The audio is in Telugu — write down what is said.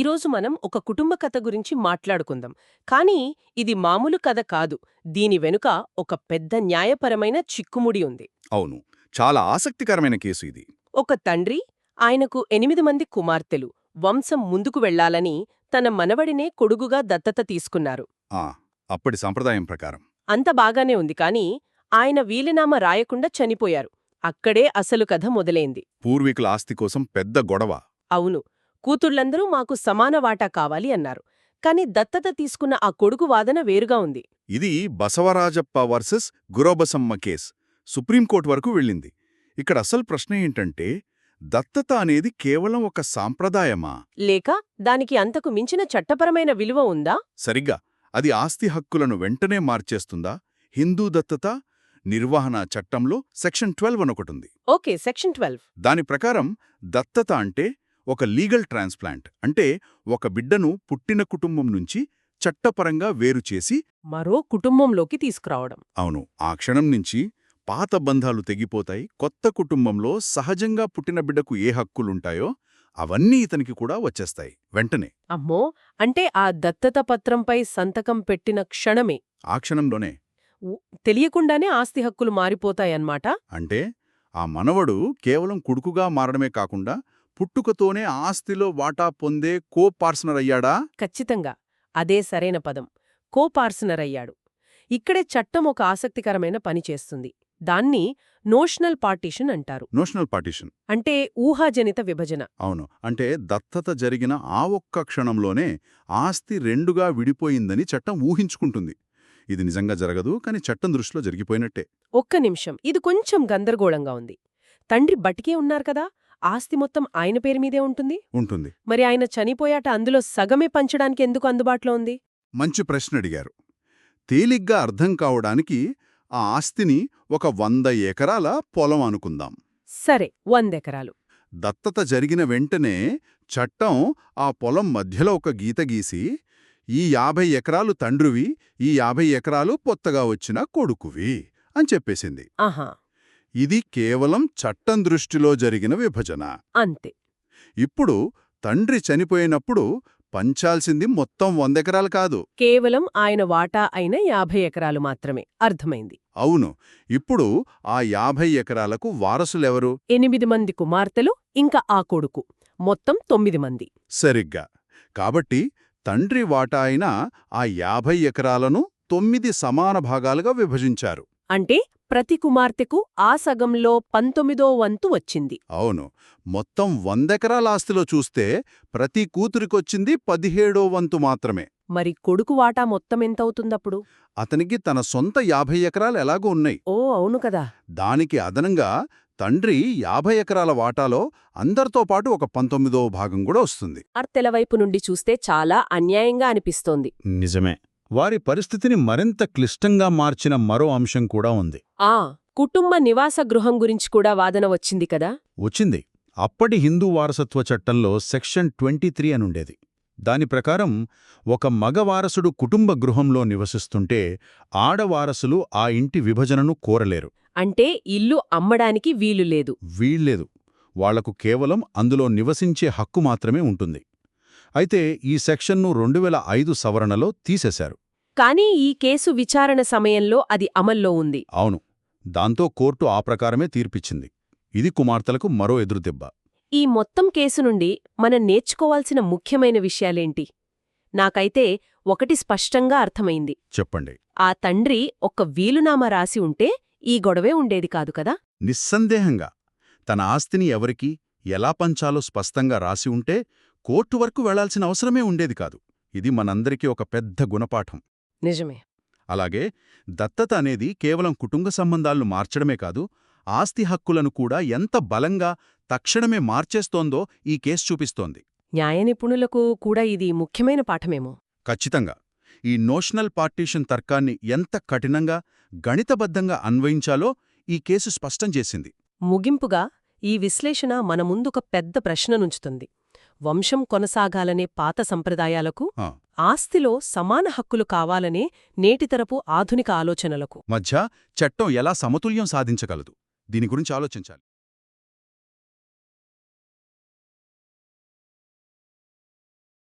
ఈరోజు మనం ఒక కుటుంబ కథ గురించి మాట్లాడుకుందాం. కానీ ఇది మామూలు కథ కాదు. దీని వెనుక ఒక పెద్ద న్యాయపరమైన చిక్కుముడి ఉంది. అవును. చాలా ఆసక్తికరమైన కేసు ఇది. ఒక తండ్రి, ఆయనకు 8 మంది కుమార్తెలు, వంశం ముందుకు వెళ్లాలని తన మనవడినే కొడుకుగా దత్తత తీసుకున్నారు. ఆ అప్పటి సంప్రదాయం ప్రకారం. అంత బాగానే ఉంది, కానీ ఆయన వీలునామా రాయకుండా చనిపోయారు. అక్కడే అసలు కథ మొదలైంది. పూర్వీకుల ఆస్తి కోసం పెద్ద గొడవ. అవును, కూతుళ్లందరూ మాకు సమాన వాటా కావాలి అన్నారు. కాని దత్తత తీసుకున్న ఆ కొడుకు వాదన వేరుగా ఉంది. ఇది బసవరాజప్ప వర్సెస్ గురబసమ్మ కేస్. సుప్రీంకోర్టు వరకు వెళ్ళింది. ఇక్కడ అసలు ప్రశ్న ఏంటంటే, దత్తత అనేది కేవలం ఒక సాంప్రదాయమా, లేక దానికి అంతకు మించిన చట్టపరమైన విలువ ఉందా? సరిగ్గా అది ఆస్తి హక్కులను వెంటనే మార్చేస్తుందా? హిందూ దత్తత నిర్వహణ చట్టంలో సెక్షన్ 12 అనొకటుంది. Okay, section 12. దాని ప్రకారం దత్తత అంటే ఒక లీగల్ ట్రాన్స్ప్లాంట్, అంటే ఒక బిడ్డను పుట్టిన కుటుంబం నుంచి చట్టపరంగా వేరుచేసి మరో కుటుంబంలోకి తీసుకురావడం. అవును, ఆ క్షణం నుంచి పాత బంధాలు తెగిపోతాయి. కొత్త కుటుంబంలో సహజంగా పుట్టిన బిడ్డకు ఏ హక్కులుంటాయో అవన్నీ ఇతనికి కూడా వచ్చేస్తాయి వెంటనే. అమ్మో, అంటే ఆ దత్తత పత్రంపై సంతకం పెట్టిన క్షణమే, ఆ క్షణంలోనే. తెలియకుండానే ఆస్తి హక్కులు మారిపోతాయన్మాట. అంటే ఆ మనవడు కేవలం కొడుకుగా మారడమే కాకుండా పుట్టుకతోనే ఆస్తిలో వాటా పొందే కో-పార్ట్నర్ అయ్యాడా? ఖచ్చితంగా అదే సరైన పదం, కో-పార్ట్నర్ అయ్యాడు. ఇక్కడే చట్టం ఒక ఆసక్తికరమైన పని చేస్తుంది. దాన్ని నోషనల్ పార్టీషన్ అంటారు. నోషనల్ పార్టీషన్ అంటే ఊహాజనిత విభజన. అవును, అంటే దత్తత జరిగిన ఆ ఒక్క క్షణంలోనే ఆస్తి రెండుగా విడిపోయిందని చట్టం ఊహించుకుంటుంది. ఇది నిజంగా జరగదు, కానీ చట్టం దృష్టిలో జరిగిపోయినట్టే. ఒక్క నిమిషం, ఇది కొంచెం గందరగోళంగా ఉంది. తండ్రి బతికే ఉన్నారు కదా, ఆస్తి మొత్తం ఆయన పేరు మీదే ఉంటుంది. మరి ఆయన చనిపోయాట అందులో సగమే పంచడానికి ఎందుకు అందుబాటులో ఉంది? మంచి ప్రశ్న అడిగారు. తేలిగ్గా అర్థం కావడానికి ఆ ఆస్తిని ఒక 100 ఎకరాల పొలం అనుకుందాం. సరే, 100 ఎకరాలు. దత్తత జరిగిన వెంటనే చట్టం ఆ పొలం మధ్యలో ఒక గీత గీసి, ఈ 50 ఎకరాలు తండ్రివి, ఈ 50 ఎకరాలు పొత్తగా వచ్చిన కొడుకువి అని చెప్పేసింది. ఆహా, ఇది కేవలం చట్టం దృష్టిలో జరిగిన విభజన. అంతే. ఇప్పుడు తండ్రి చనిపోయినప్పుడు పంచాల్సింది మొత్తం 100 ఎకరాలు కాదు, కేవలం ఆయన వాటా అయిన 50 ఎకరాలు మాత్రమే. అర్థమైంది. అవును. ఇప్పుడు ఆ 50 ఎకరాలకు వారసులెవరు? 8 మంది కుమార్తెలు, ఇంకా ఆ కొడుకు, మొత్తం 9 మంది. సరిగ్గా. కాబట్టి తండ్రి వాటా అయిన ఆ 50 ఎకరాలను 9 సమాన భాగాలుగా విభజించారు. అంటే ప్రతి కుమార్తెకు ఆ సగంలో 19వ వంతు వచ్చింది. అవును. మొత్తం 100 ఎకరాల ఆస్తిలో చూస్తే ప్రతి కూతురికొచ్చింది 17వ వంతు మాత్రమే. మరి కొడుకు వాటా మొత్తం ఎంతవుతుందప్పుడు? అతనికి తన సొంత 50 ఎకరాలు ఎలాగో ఉన్నాయి. ఓ అవును కదా. దానికి అదనంగా తండ్రి 50 ఎకరాల వాటాలో అందరితో పాటు ఒక 19వ భాగం కూడా వస్తుంది. ఆర్తెల వైపు నుండి చూస్తే చాలా అన్యాయంగా అనిపిస్తోంది. నిజమే. వారి పరిస్థితిని మరింత క్లిష్టంగా మార్చిన మరో అంశం కూడా ఉంది. కుటుంబ నివాస గృహం గురించి కూడా వాదన వచ్చింది కదా. వచ్చింది. అప్పటి హిందూ వారసత్వ చట్టంలో సెక్షన్ 23 అనుండేది. దాని ప్రకారం ఒక మగ వారసుడు కుటుంబ గృహంలో నివసిస్తుంటే ఆడవారసులు ఆ ఇంటి విభజనను కోరలేరు. అంటే ఇల్లు అమ్మడానికి వీలులేదు. వీల్లేదు. వాళ్లకు కేవలం అందులో నివసించే హక్కు మాత్రమే ఉంటుంది. అయితే ఈ సెక్షన్ను 2005 సవరణలో తీసేశారు. కానీ ఈ కేసు విచారణ సమయంలో అది అమల్లో ఉంది. అవును. దాంతో కోర్టు ఆ ప్రకారమే తీర్పిచ్చింది. ఇది కుమార్తెలకు మరో ఎదురుదెబ్బ. ఈ మొత్తం కేసు నుండి మనం నేర్చుకోవాల్సిన ముఖ్యమైన విషయాలేంటి? నాకైతే ఒకటి స్పష్టంగా అర్థమైంది. చెప్పండి. ఆ తండ్రి ఒక్క వీలునామా రాసి ఉంటే ఈ గొడవే ఉండేది కాదు కదా. నిస్సందేహంగా తన ఆస్తిని ఎవరికి ఎలా పంచాలో స్పష్టంగా రాసి ఉంటే కోర్టు వరకు వెళ్లాల్సిన అవసరమే ఉండేది కాదు. ఇది మనందరికీ ఒక పెద్ద గుణపాఠం. నిజమే. అలాగే దత్తత అనేది కేవలం కుటుంబ సంబంధాలను మార్చడమే కాదు, ఆస్తి హక్కులను కూడా ఎంత బలంగా తక్షణమే మార్చేస్తోందో ఈ కేసు చూపిస్తోంది. న్యాయ నిపుణులకు కూడా ఇది ముఖ్యమైన పాఠమేమో. ఖచ్చితంగా. ఈ నోషనల్ పార్టీషన్ తర్కాన్ని ఎంత కఠినంగా, గణితబద్ధంగా అన్వయించాలో ఈ కేసు స్పష్టం చేసింది. ముగింపుగా ఈ విశ్లేషణ మన ముందొక పెద్ద ప్రశ్ననుంచుతుంది. వంశం కొనసాగాలనే పాత సంప్రదాయాలకు, ఆస్తిలో సమాన హక్కులు కావాలనే నేటితరపు ఆధునిక ఆలోచనలకు మధ్య చట్టం ఎలా సమతుల్యం సాధించగలదు? దీని గురించి ఆలోచించాలి.